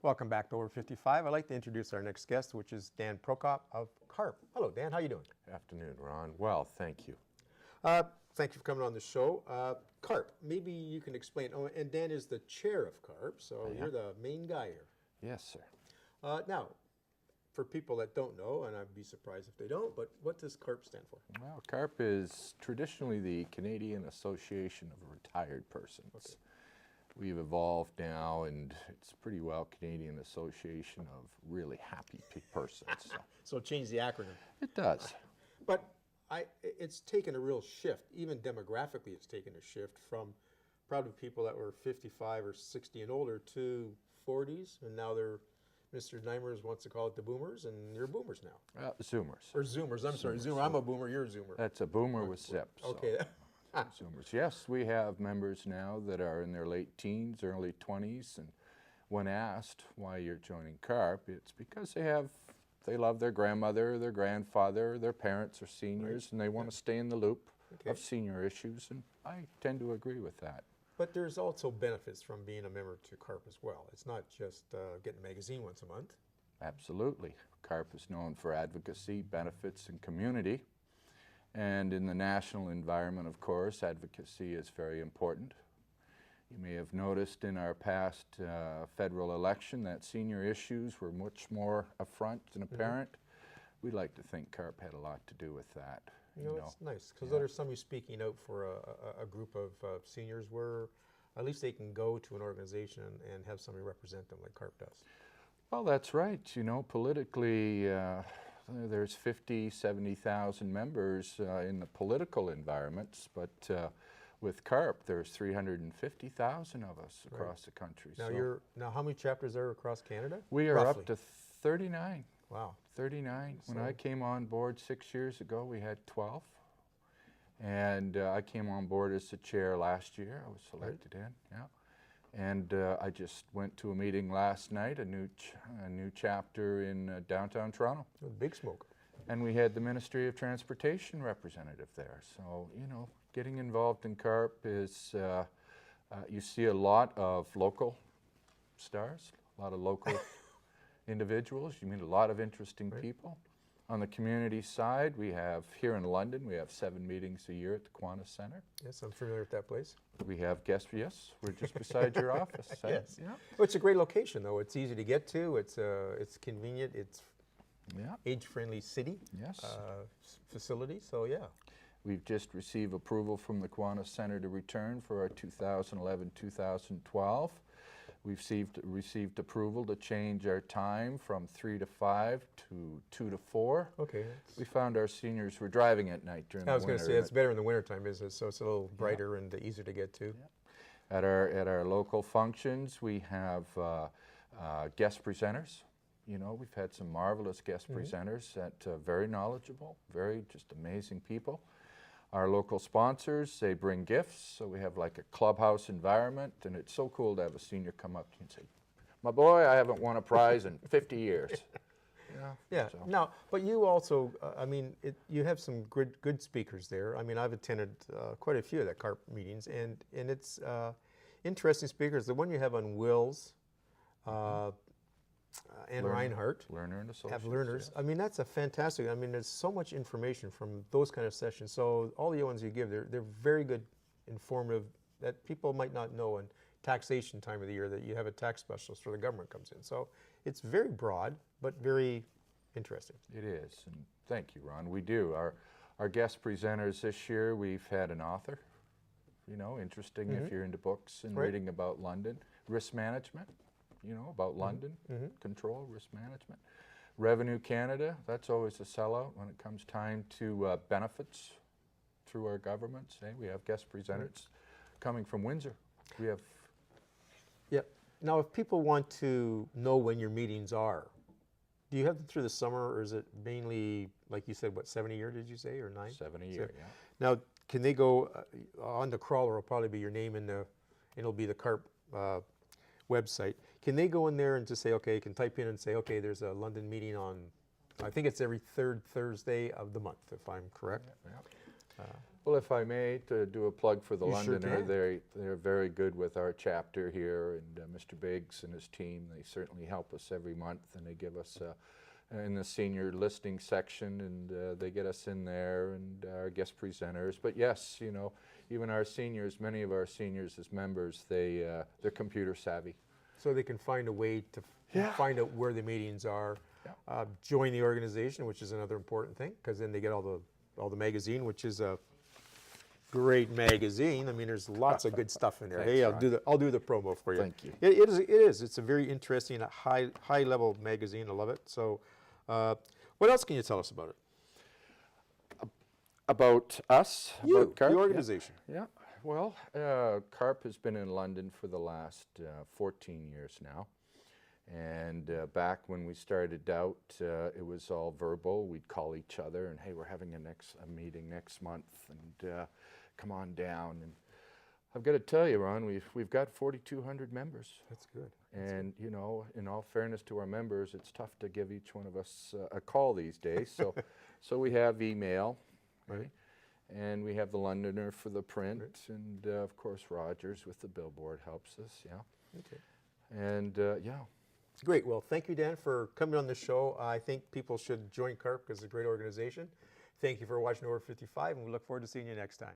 Welcome back to Over 55. I'd like to introduce our next guest, which is Dan Procop of CARP. Hello, Dan. How you doing? Afternoon, Ron. Well, thank you. Thank you for coming on the show. CARP, maybe you can explain. Oh, and Dan is the chair of CARP, so you're the main guy here. Yes, sir. Now, for people that don't know, and I'd be surprised if they don't, but what does CARP stand for? Well, CARP is traditionally the Canadian Association of Retired Persons. Okay. We've evolved now, and it's pretty well Canadian Association of Really Happy Persons. So change the acronym. It does. But it's taken a real shift. Even demographically, it's taken a shift from probably people that were 55 or 60 and older to 40s, and now they're, Mr. Neimers wants to call it the boomers, and you're boomers now. Zoomers. Or Zoomers, I'm sorry. Zoomer, I'm a boomer, you're a Zoomer. That's a boomer with zip. So. Okay. Zoomers. Yes, we have members now that are in their late teens, early 20s, and when asked why you're joining CARP, it's because they love their grandmother, their grandfather, their parents are seniors, and they want to stay in the loop of senior issues, and I tend to agree with that. But there's also benefits from being a member to CARP as well. It's not just getting a magazine once a month. Absolutely. CARP is known for advocacy, benefits, and community. And in the national environment, of course, advocacy is very important. You may have noticed in our past federal election that senior issues were much more upfront and apparent. We'd like to think CARP had a lot to do with that. You know, it's nice, because there's somebody speaking out for a group of seniors where at least they can go to an organization and have somebody represent them like CARP does. Well, that's right. You know, politically, there's 50, 70,000 members in the political environments, but with CARP, there's 350,000 of us across the country. Now, so now how many chapters are there across Canada? we are roughly? up to 39. Wow. 39. When So- I came on board 6 years ago, we had 12. And I came on board as the chair last year. I was selected in, yeah. And I just went to a meeting last night, a new chapter in downtown Toronto. Big smoke. And we had the Ministry of Transportation representative there. So, you know, getting involved in CARP is, you see a lot of local stars, a lot of local individuals. You meet a lot of interesting people. On the community side, we have, here in London, we have 7 meetings a year at the Kiwanis Centre. Yes, I'm familiar with that place. We have guests, yes, we're just beside your office. Yes. Yeah. Well, it's a great location, though. It's easy to get to. It's convenient. It's age-friendly city Yes. facility. So, yeah. We've just received approval from the Kiwanis Centre to return for our 2011-2012. We've received approval to change our time from 3 to 5 to 2 to 4. Okay. We found our seniors were driving at night during the winter. I was going to say, it's better in the wintertime, isn't it? So it's a little brighter and easier to get to. At our local functions, we have guest presenters. You know, we've had some marvelous guest presenters that very knowledgeable, very just amazing people. Our local sponsors, they bring gifts, so we have like a clubhouse environment, and it's so cool to have a senior come up to you and say, "My boy, I haven't won a prize in 50 years." Yeah. So. Now, but you also, I mean, you have some good speakers there. I mean, I've attended quite a few of the CARP meetings, and it's interesting speakers. The one you have on wills and Reinhardt. Learner and Associates. Have learners. Yes. I mean, that's a fantastic. I mean, there's so much information from those kind of sessions. So all the ones you give, they're very good, informative, that people might not know. And taxation time of the year, that you have a tax specialist for the government comes in. So it's very broad, but very interesting. It is, and thank you, Ron. We do. Our guest presenters this year, we've had an author. You know, interesting if you're into books and reading about London. Risk management. You know, about London, control, risk management. Revenue Canada, that's always a sellout when it comes time to benefits through our governments. Hey, we have guest presenters coming from Windsor. We have... Yeah. Now, if people want to know when your meetings are, do you have them through the summer, or is it mainly, like you said, what, 7 a year, did you say, or 9? 7 a year, yeah. Now, can they go on the crawler? Will probably be your name, and it'll be the CARP website. Can they go in there and just say, okay, you can type in and say, okay, there's a London meeting on, I think it's every 3rd Thursday of the month, if I'm correct. Well, if I may, to do a plug for the You sure Londoner, can. they're very good with our chapter here, and Mr. Biggs and his team, they certainly help us every month, and they give us in the senior listing section, and they get us in there, and our guest presenters. But yes, you know, even our seniors, many of our seniors as members, they're computer savvy. So they can find a way to find out where the meetings are, Yeah. join the organization, which is another important thing, because then they get all the magazine, which is a great magazine. I mean, there's lots of good stuff in there. Thanks, Hey, Ron. I'll do the promo for you. Thank you. It is. It's a very interesting, high level magazine. I love it. So, what else can you tell us about it? About us? You, about CARP? the organization. Yeah. Well, CARP has been in London for the last 14 years now. And back when we started out, it was all verbal. We'd call each other and, hey, we're having a meeting next month, and come on down. And I've got to tell you, Ron, we've got 4,200 members. That's good. And you know, in all fairness to our members, it's tough to give each one of us a call these days. So, so we have email, Right. and we have the Londoner for the print, and of course Rogers with the billboard helps us. Yeah. Okay. And yeah. Great. Well, thank you, Dan, for coming on the show. I think people should join CARP because it's a great organization. Thank you for watching Over 55, and we look forward to seeing you next time.